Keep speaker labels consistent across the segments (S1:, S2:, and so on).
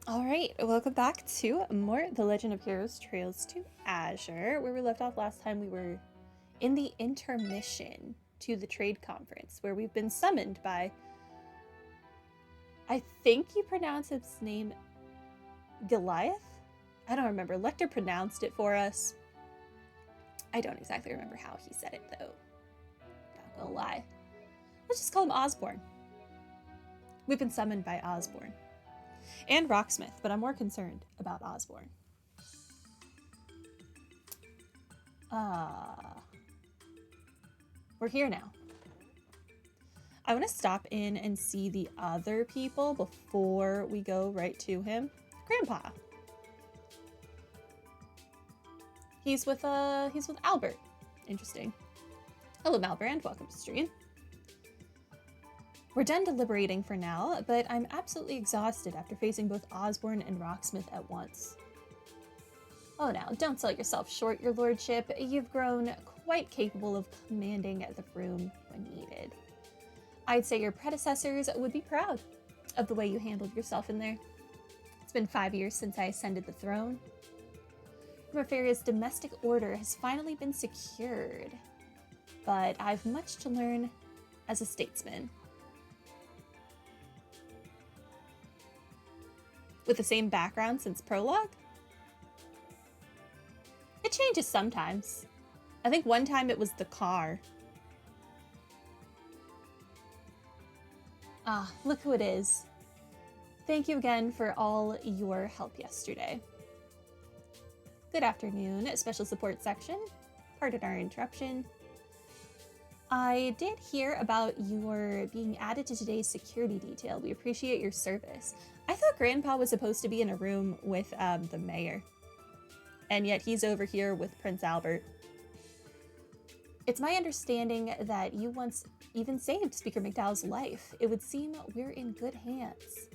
S1: All right, welcome back to more The Legend of Heroes Trails to Azure. Where we left off last time, we were in the intermission to the trade conference, where we've been summoned by, I think you pronounce his name Goliath? I don't remember. Lecter pronounced it for us. I don't exactly remember how he said it, though. Not gonna lie. Let's just call him Osborne. We've been summoned by Osborne. And Rocksmith, but I'm more concerned about Osborne. We're here now. I want to stop in and see the other people before we go right to him. Grandpa. He's with Albert. Interesting. Hello, Malbrand. Welcome to stream. We're done deliberating for now, but I'm absolutely exhausted after facing both Osborne and Rocksmith at once. Oh, now, don't sell yourself short, your lordship. You've grown quite capable of commanding the room when needed. I'd say your predecessors would be proud of the way you handled yourself in there. It's been 5 years since I ascended the throne. Mefaria's domestic order has finally been secured, but I've much to learn as a statesman. With the same background since prologue? It changes sometimes. I think one time it was the car. Ah, look who it is. Thank you again for all your help yesterday. Good afternoon, Special Support Section. Pardon our interruption. I did hear about your being added to today's security detail. We appreciate your service. I thought Grandpa was supposed to be in a room with the mayor. And yet he's over here with Prince Albert. It's my understanding that you once even saved Speaker McDowell's life. It would seem we're in good hands.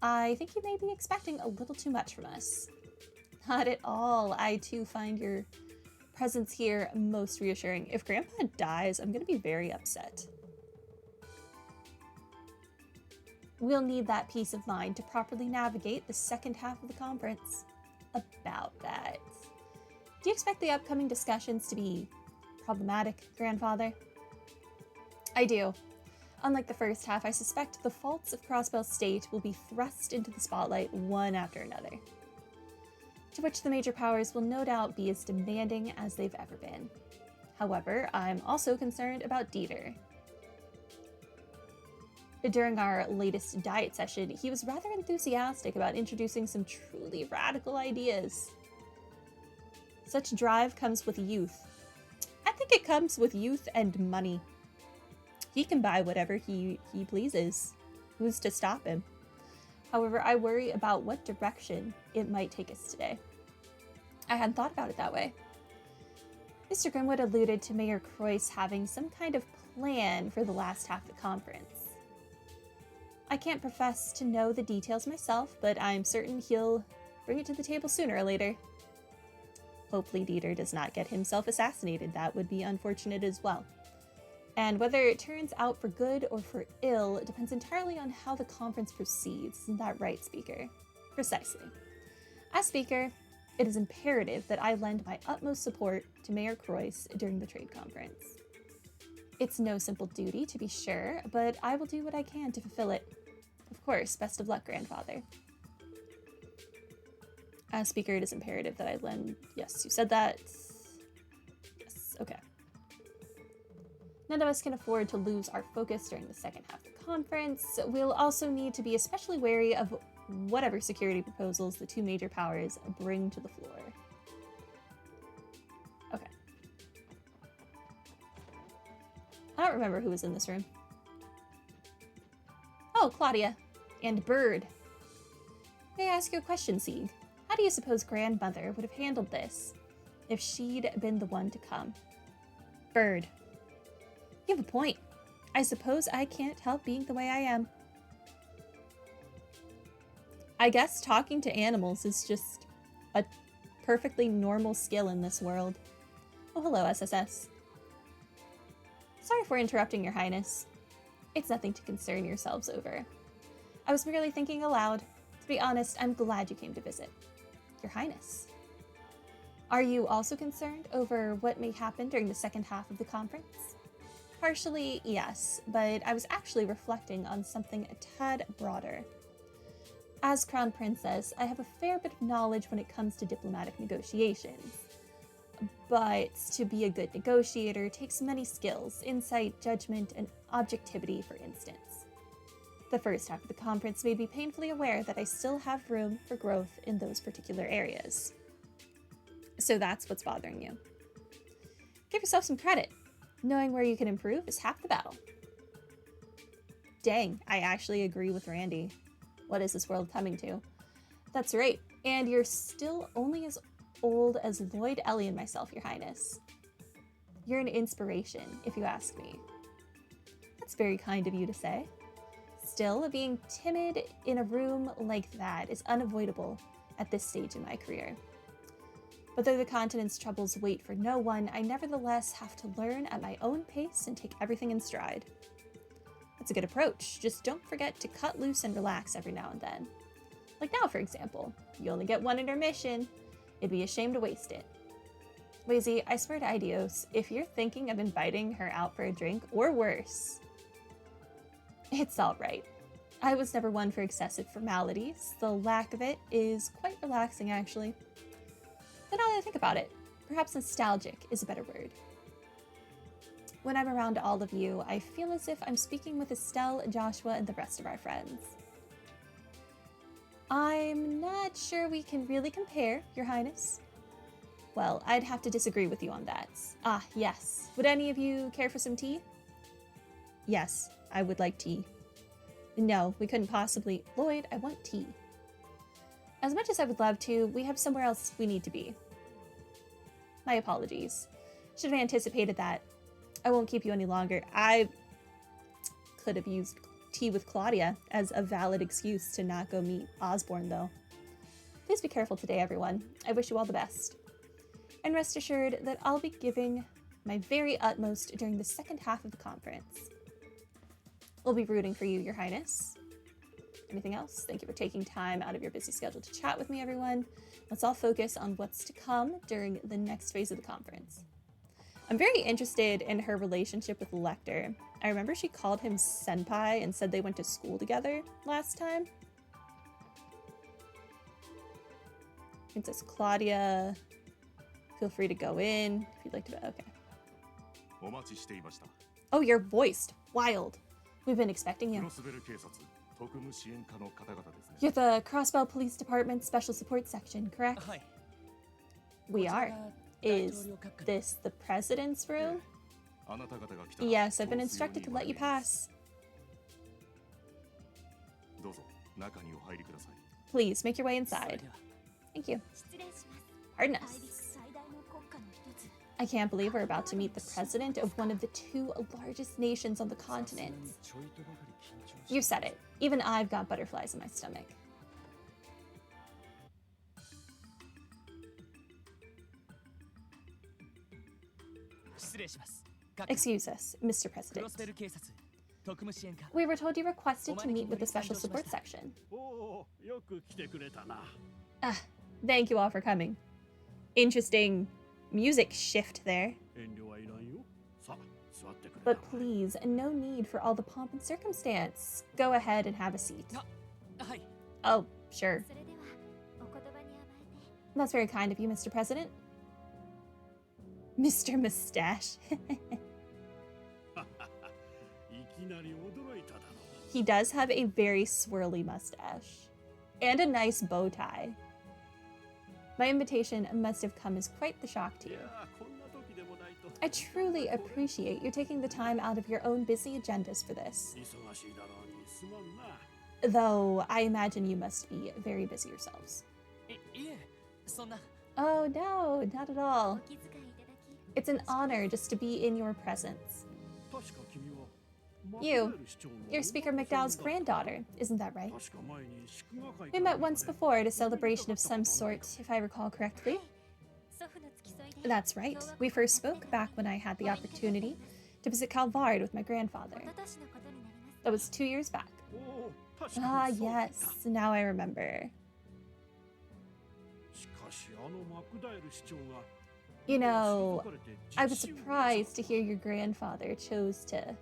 S1: I think you may be expecting a little too much from us. Not at all. I too find your presence here most reassuring. If Grandpa dies, I'm going to be very upset. We'll need that peace of mind to properly navigate the second half of the conference. About that. Do you expect the upcoming discussions to be problematic, Grandfather? I do. Unlike the first half, I suspect the faults of Crossbell State will be thrust into the spotlight one after another, to which the major powers will no doubt be as demanding as they've ever been. However, I'm also concerned about Dieter. During our latest diet session, he was rather enthusiastic about introducing some truly radical ideas. Such drive comes with youth. I think it comes with youth and money. He can buy whatever he pleases. Who's to stop him? However, I worry about what direction it might take us today. I hadn't thought about it that way. Mr. Grimwood alluded to Mayor Croyce having some kind of plan for the last half of the conference. I can't profess to know the details myself, but I'm certain he'll bring it to the table sooner or later. Hopefully Dieter does not get himself assassinated. That would be unfortunate as well. And whether it turns out for good or for ill depends entirely on how the conference proceeds. Isn't that right, Speaker? Precisely. As Speaker, it is imperative that I lend my utmost support to Mayor Croyce during the trade conference. It's no simple duty, to be sure, but I will do what I can to fulfill it. Of course, best of luck, Grandfather. As Speaker, it is imperative that I lend... Yes, you said that. Yes, okay. None of us can afford to lose our focus during the second half of the conference. We'll also need to be especially wary of whatever security proposals the two major powers bring to the floor. Okay. I don't remember who was in this room. Oh, Claudia. And Bird. May I ask you a question, Sieg? How do you suppose Grandmother would have handled this if she'd been the one to come? Bird. You have a point. I suppose I can't help being the way I am. I guess talking to animals is just a perfectly normal skill in this world. Oh, hello, SSS. Sorry for interrupting, Your Highness. It's nothing to concern yourselves over. I was merely thinking aloud. To be honest, I'm glad you came to visit. Your Highness. Are you also concerned over what may happen during the second half of the conference? Partially, yes, but I was actually reflecting on something a tad broader. As Crown Princess, I have a fair bit of knowledge when it comes to diplomatic negotiations. But to be a good negotiator takes many skills, insight, judgment, and objectivity, for instance. The first half of the conference made me painfully aware that I still have room for growth in those particular areas. So that's what's bothering you. Give yourself some credit. Knowing where you can improve is half the battle. Dang, I actually agree with Randy. What is this world coming to? That's right, and you're still only as old as Lloyd, Ellie, and myself, Your Highness. You're an inspiration, if you ask me. That's very kind of you to say. Still, being timid in a room like that is unavoidable at this stage in my career. But though the continent's troubles wait for no one, I nevertheless have to learn at my own pace and take everything in stride. That's a good approach. Just don't forget to cut loose and relax every now and then. Like now, for example. You only get one intermission. It'd be a shame to waste it. Wazy, I swear to Idios, if you're thinking of inviting her out for a drink, or worse, it's alright. I was never one for excessive formalities. The lack of it is quite relaxing, actually. But now that I think about it, perhaps nostalgic is a better word. When I'm around all of you, I feel as if I'm speaking with Estelle, Joshua, and the rest of our friends. I'm not sure we can really compare, Your Highness. Well, I'd have to disagree with you on that. Ah, yes. Would any of you care for some tea? Yes, I would like tea. No, we couldn't possibly. Lloyd, I want tea. As much as I would love to, we have somewhere else we need to be. My apologies. Should have anticipated that. I won't keep you any longer. I could have used tea with Claudia as a valid excuse to not go meet Osborne, though. Please be careful today, everyone. I wish you all the best. And rest assured that I'll be giving my very utmost during the second half of the conference. We'll be rooting for you, Your Highness. Anything else? Thank you for taking time out of your busy schedule to chat with me, everyone. Let's all focus on what's to come during the next phase of the conference. I'm very interested in her relationship with Lecter. I remember she called him senpai and said they went to school together last time. Princess Claudia, feel free to go in if you'd like to. Okay. Oh, you're voiced. Wild. We've been expecting you. You're the Crossbell Police Department Special Support Section, correct? We are. Is this the President's room? Yes, I've been instructed to let you pass. Please, make your way inside. Thank you. Pardon us. I can't believe we're about to meet the president of one of the two largest nations on the continent. You said it. Even I've got butterflies in my stomach. Excuse us, Mr. President. We were told you requested to meet with the Special Support Section. Thank you all for coming. Interesting music shift there. But please, no need for all the pomp and circumstance. Go ahead and have a seat. Oh, sure. That's very kind of you, Mr. President. Mr. Mustache. He does have a very swirly mustache. And a nice bow tie. My invitation must have come as quite the shock to you. I truly appreciate you taking the time out of your own busy agendas for this. Though I imagine you must be very busy yourselves. Oh no, not at all. It's an honor just to be in your presence. You're Speaker McDowell's granddaughter, isn't that right? We met once before at a celebration of some sort, if I recall correctly. That's right. We first spoke back when I had the opportunity to visit Calvard with my grandfather. That was 2 years back. Ah, yes. Now I remember. You know, I was surprised to hear your grandfather chose to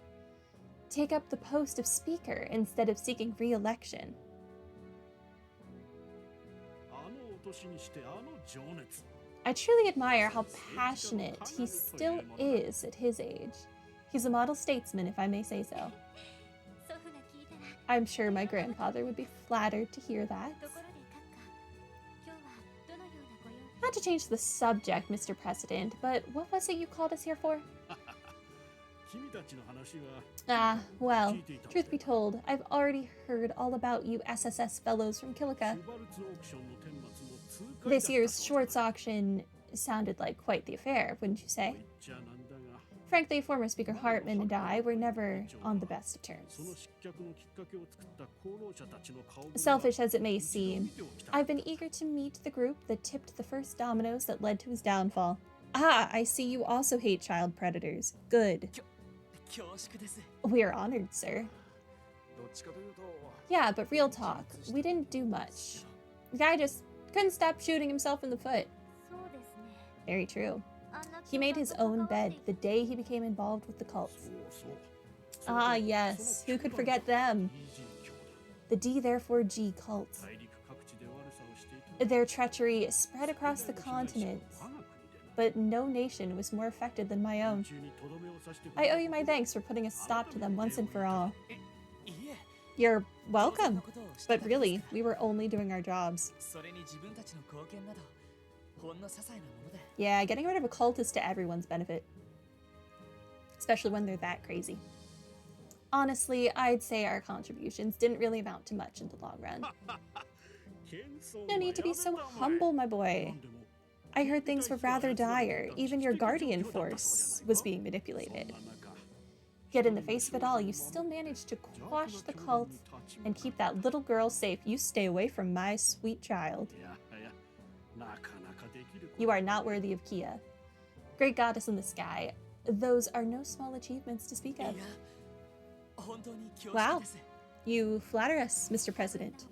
S1: take up the post of speaker instead of seeking re-election. I truly admire how passionate he still is at his age. He's a model statesman, if I may say so. I'm sure my grandfather would be flattered to hear that. Not to change the subject, Mr. President, but what was it you called us here for? Well, truth be told, I've already heard all about you SSS fellows from Kilika. This year's shorts auction sounded like quite the affair, wouldn't you say? Frankly, former Speaker Hartman and I were never on the best of terms. Selfish as it may seem, I've been eager to meet the group that tipped the first dominoes that led to his downfall. Ah, I see you also hate child predators. Good. We are honored, sir. Yeah, but real talk, we didn't do much. The guy just couldn't stop shooting himself in the foot. Very true. He made his own bed the day he became involved with the cult. Ah, yes. Who could forget them? The D therefore G cult. Their treachery spread across the continent, but no nation was more affected than my own. I owe you my thanks for putting a stop to them once and for all. You're welcome. But really, we were only doing our jobs. Yeah, getting rid of a cult is to everyone's benefit. Especially when they're that crazy. Honestly, I'd say our contributions didn't really amount to much in the long run. No need to be so humble, my boy. I heard things were rather dire. Even your guardian force was being manipulated. Yet in the face of it all, you still managed to quash the cult and keep that little girl safe. You stay away from my sweet child. You are not worthy of Kia. Great goddess in the sky. Those are no small achievements to speak of. Wow. You flatter us, Mr. President.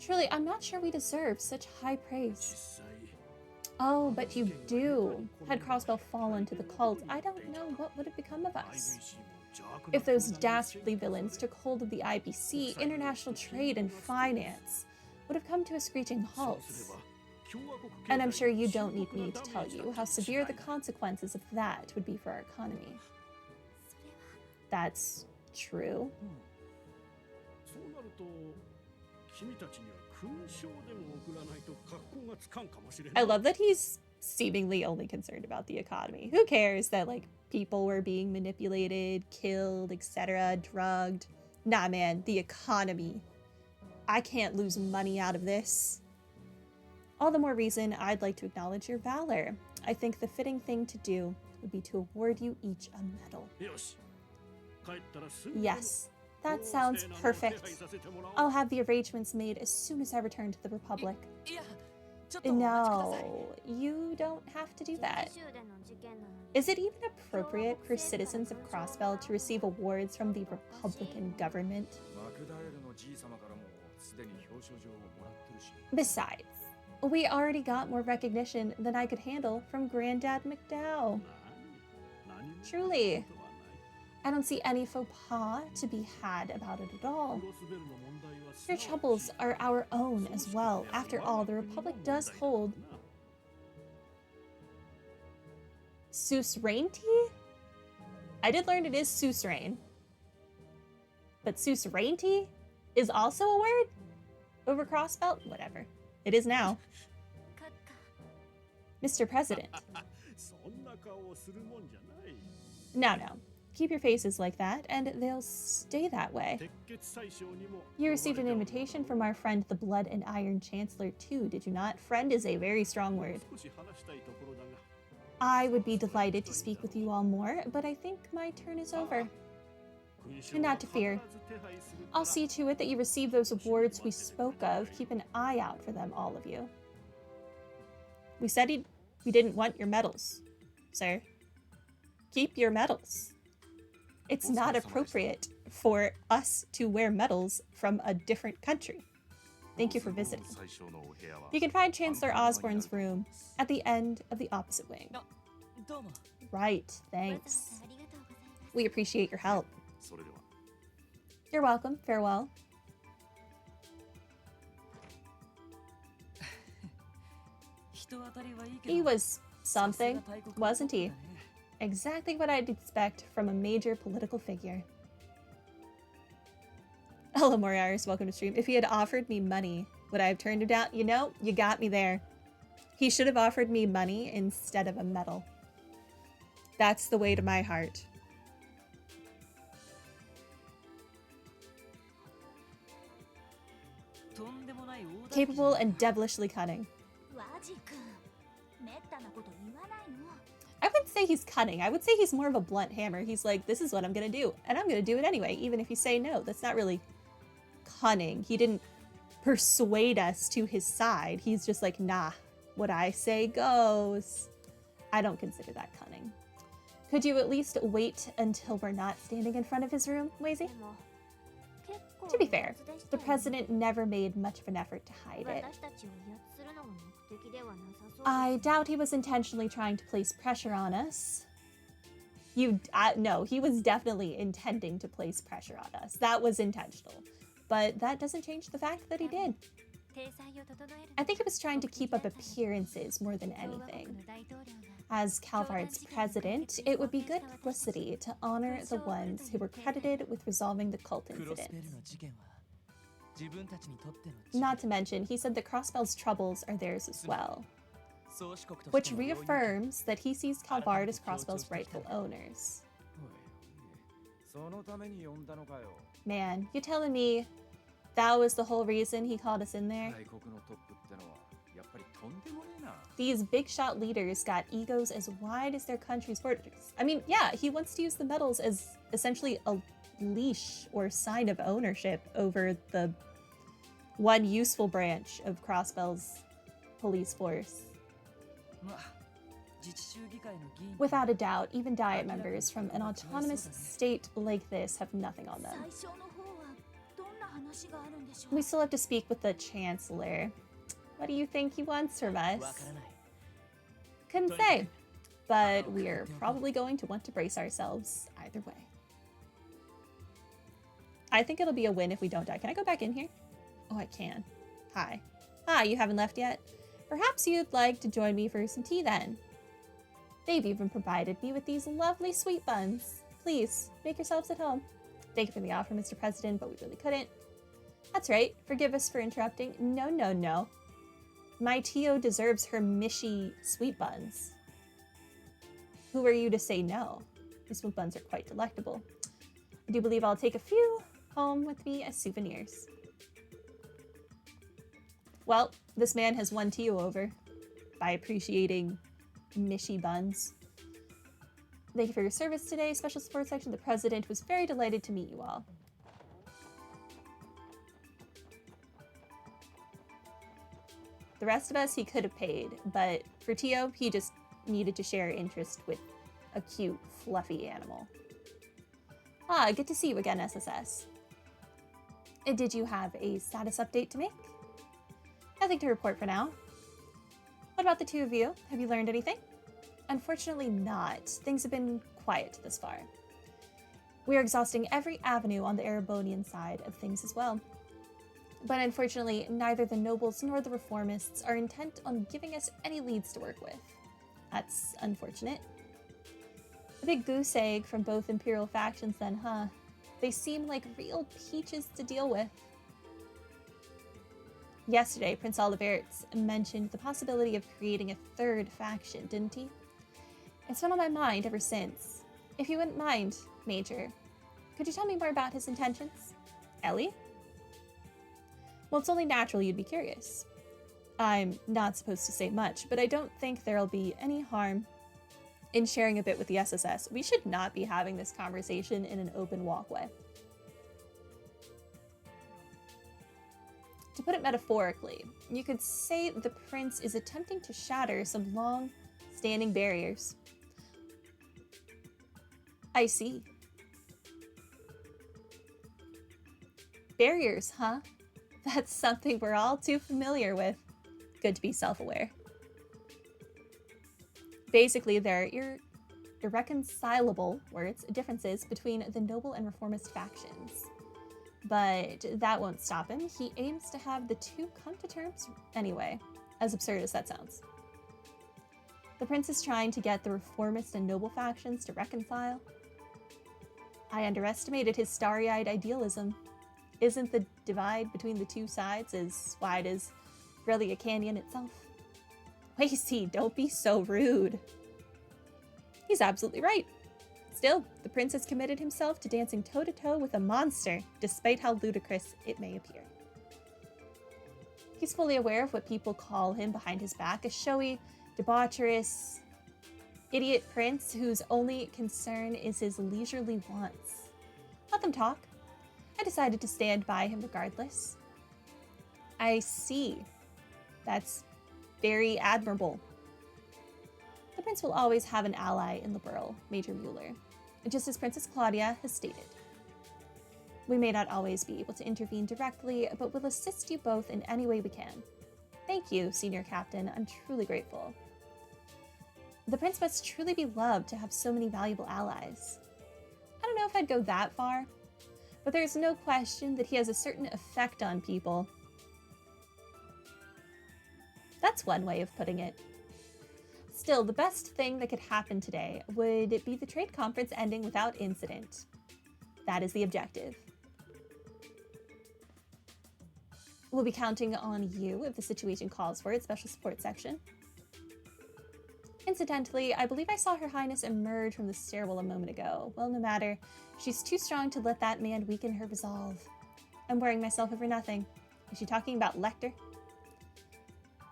S1: Truly, I'm not sure we deserve such high praise. Oh, but you do. Had Crossbell fallen to the cult, I don't know what would have become of us. If those dastardly villains took hold of the IBC, international trade and finance would have come to a screeching halt. And I'm sure you don't need me to tell you how severe the consequences of that would be for our economy. That's true. I love that he's seemingly only concerned about the economy. Who cares that, like, people were being manipulated, killed, etc., drugged? Nah, man, the economy. I can't lose money out of this. All the more reason I'd like to acknowledge your valor. I think the fitting thing to do would be to award you each a medal. Yes, that sounds perfect. I'll have the arrangements made as soon as I return to the Republic. No, you don't have to do that. Is it even appropriate for citizens of Crossbell to receive awards from the Republican government? Besides, we already got more recognition than I could handle from Granddad McDowell. Truly, I don't see any faux pas to be had about it at all. Your troubles are our own as well. After all, the Republic does hold suzerainty? I did learn it is suzerain. But suzerainty is also a word? Over Crossbell? Whatever. It is now. Mr. President. No. Keep your faces like that, and they'll stay that way. You received an invitation from our friend, the Blood and Iron Chancellor, too, did you not? Friend is a very strong word. I would be delighted to speak with you all more, but I think my turn is over. And not to fear. I'll see to it that you receive those awards we spoke of. Keep an eye out for them, all of you. We said we didn't want your medals, sir. Keep your medals. It's not appropriate for us to wear medals from a different country. Thank you for visiting. You can find Chancellor Osborne's room at the end of the opposite wing. Right, thanks. We appreciate your help. You're welcome. Farewell. He was something, wasn't he? Exactly what I'd expect from a major political figure. Hello, Moriarty. Welcome to stream. If he had offered me money, would I have turned him down? You know, you got me there. He should have offered me money instead of a medal. That's the way to my heart. Capable and devilishly cunning. I wouldn't say he's cunning. I would say he's more of a blunt hammer. He's like, this is what I'm going to do. And I'm going to do it anyway, even if you say no. That's not really cunning. He didn't persuade us to his side. He's just like, nah, what I say goes. I don't consider that cunning. Could you at least wait until we're not standing in front of his room, Wazy? To be fair, the president never made much of an effort to hide it. I doubt he was intentionally trying to place pressure on us. No, he was definitely intending to place pressure on us. That was intentional. But that doesn't change the fact that he did. I think he was trying to keep up appearances more than anything. As Calvard's president, it would be good publicity to honor the ones who were credited with resolving the cult incident. Not to mention, he said that Crossbell's troubles are theirs as well, which reaffirms that he sees Calvard as Crossbell's rightful owners. Man, you telling me that was the whole reason he called us in there? These big shot leaders got egos as wide as their country's borders. I mean, yeah, he wants to use the medals as essentially a leash or sign of ownership over the one useful branch of Crossbell's police force. Without a doubt, even Diet members from an autonomous state like this have nothing on them. We still have to speak with the Chancellor. What do you think he wants from us? Couldn't say, but we're probably going to want to brace ourselves either way. I think it'll be a win if we don't die. Can I go back in here? Oh, I can. Hi. Ah, you haven't left yet? Perhaps you'd like to join me for some tea then. They've even provided me with these lovely sweet buns. Please, make yourselves at home. Thank you for the offer, Mr. President, but we really couldn't. That's right. Forgive us for interrupting. No, no, no. My Tio deserves her Mishy sweet buns. Who are you to say no? These sweet buns are quite delectable. I do believe I'll take a few home with me as souvenirs. Well, this man has won Tio over by appreciating Mishy buns. Thank you for your service today. Special support section. The president was very delighted to meet you all. The rest of us he could have paid, but for Tio, he just needed to share interest with a cute, fluffy animal. Ah, good to see you again, SSS. Did you have a status update to make? Nothing to report for now. What about the two of you? Have you learned anything? Unfortunately not. Things have been quiet thus far. We are exhausting every avenue on the Erebonian side of things as well. But unfortunately, neither the nobles nor the reformists are intent on giving us any leads to work with. That's unfortunate. A big goose egg from both Imperial factions then, huh? They seem like real peaches to deal with. Yesterday, Prince Olivertz mentioned the possibility of creating a third faction, didn't he? It's been on my mind ever since. If you wouldn't mind, Major, could you tell me more about his intentions? Ellie? Well, it's only natural you'd be curious. I'm not supposed to say much, but I don't think there'll be any harm in sharing a bit with the SSS. We should not be having this conversation in an open walkway. To put it metaphorically, you could say the prince is attempting to shatter some long-standing barriers. I see. Barriers, huh? That's something we're all too familiar with. Good to be self-aware. Basically, there are irreconcilable differences between the noble and reformist factions. But that won't stop him. He aims to have the two come to terms anyway, as absurd as that sounds. The prince is trying to get the reformist and noble factions to reconcile. I underestimated his starry-eyed idealism. Isn't the divide between the two sides as wide as Relia Canyon itself? Lacey, don't be so rude. He's absolutely right. Still, the prince has committed himself to dancing toe-to-toe with a monster, despite how ludicrous it may appear. He's fully aware of what people call him behind his back, a showy, debaucherous, idiot prince whose only concern is his leisurely wants. Let them talk. I decided to stand by him regardless. I see. That's very admirable. The prince will always have an ally in the Burl, Major Mueller, just as Princess Claudia has stated. We may not always be able to intervene directly, but we'll assist you both in any way we can. Thank you, Senior Captain. I'm truly grateful. The prince must truly be loved to have so many valuable allies. I don't know if I'd go that far, but there's no question that he has a certain effect on people. That's one way of putting it. Still, the best thing that could happen today would be the trade conference ending without incident. That is the objective. We'll be counting on you if the situation calls for it, Special Support Section. Incidentally, I believe I saw Her Highness emerge from the stairwell a moment ago. Well, no matter. She's too strong to let that man weaken her resolve. I'm worrying myself over nothing. Is she talking about Lecter?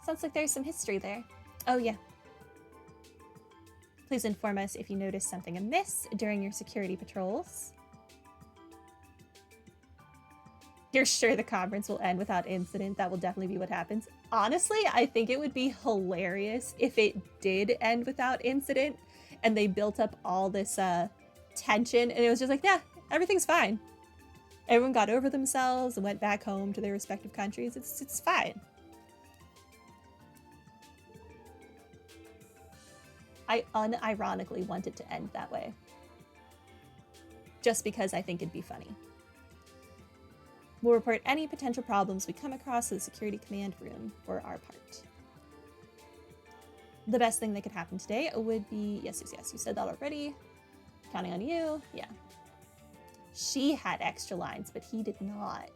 S1: Sounds like there's some history there. Oh, yeah. Please inform us if you notice something amiss during your security patrols. You're sure the conference will end without incident? That will definitely be what happens. Honestly, I think it would be hilarious if it did end without incident and they built up all this tension and it was just like, yeah, everything's fine. Everyone got over themselves and went back home to their respective countries. It's fine. I unironically want it to end that way. Just because I think it'd be funny. We'll report any potential problems we come across to the security command room for our part. The best thing that could happen today would be, yes, you said that already. Counting on you, yeah. She had extra lines, but he did not.